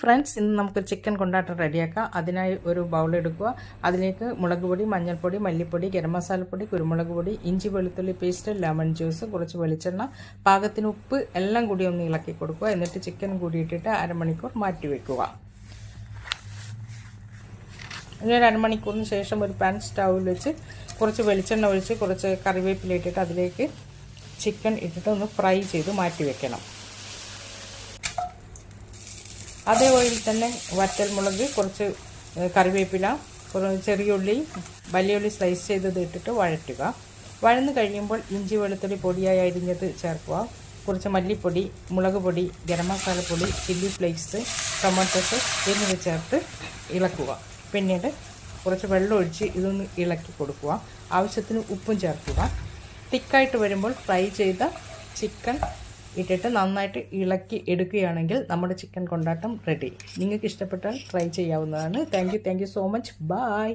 Friends, ഇന്ന് നമുക്ക് chicken കൊണ്ടാട്ടം റെഡിയാക്കാം. അതിനായി ഒരു ബൗൾ എടുക്കുക. അതിലേക്ക് മുളക് പൊടി, മഞ്ഞൾപ്പൊടി, മല്ലിപ്പൊടി, ഗരം മസാലപ്പൊടി, കുരുമുളക് പൊടി, ഇഞ്ചി വെളുത്തുള്ളി പേസ്റ്റ്, ലെമൺ ജ്യൂസ്, കുറച്ച് വെളിച്ചെണ്ണ, പാകത്തിന് ഉപ്പ് എല്ലാം കൂടി ഒന്ന് ഇളക്കി കൊടുക്കുക. എന്നിട്ട് ചിക്കൻ കൂടി ഇട്ടിട്ട് അരമണിക്കൂർ മാറ്റി വെക്കുക. ഇനി ഒരു അരമണിക്കൂറിന് ശേഷം ഒരു പാൻ സ്റ്റൗവിൽ വെച്ച് കുറച്ച് വെളിച്ചെണ്ണ ഒഴിച്ച് കുറച്ച് കറിവേപ്പില ഇട്ടിട്ട് അതിലേക്ക് ചിക്കൻ ഇട്ടിട്ട് ഒന്ന് ഫ്രൈ ചെയ്ത് മാറ്റി വെക്കണം. അതേ ഓയിൽ തന്നെ വറ്റൽമുളക്, കുറച്ച് കറിവേപ്പില, കുറച്ച് ചെറിയുള്ളി, വലിയുള്ളി സ്ലൈസ് ചെയ്തത് ഇട്ടിട്ട് വഴറ്റുക. വഴന്ന് കഴിയുമ്പോൾ ഇഞ്ചി വെളുത്തുള്ളി പൊടിയായി അരിഞ്ഞത് ചേർക്കുക. കുറച്ച് മല്ലിപ്പൊടി, മുളക് പൊടി, ഗരം മസാലപ്പൊടി, ചില്ലി ഫ്ലേക്സ്, ടൊമാറ്റോ സോസ് എന്നിവ ചേർത്ത് ഇളക്കുക. പിന്നീട് കുറച്ച് വെള്ളം ഒഴിച്ച് ഇതൊന്ന് ഇളക്കി കൊടുക്കുക. ആവശ്യത്തിന് ഉപ്പും ചേർക്കുക. തിക്കായിട്ട് വരുമ്പോൾ ഫ്രൈ ചെയ്ത ചിക്കൻ ഇട്ടിട്ട് നന്നായിട്ട് ഇളക്കി എടുക്കുകയാണെങ്കിൽ നമ്മുടെ ചിക്കൻ കൊണ്ടാട്ടം റെഡി. നിങ്ങൾക്ക് ഇഷ്ടപ്പെട്ടാൽ ട്രൈ ചെയ്യാവുന്നതാണ്. Thank you so much. By.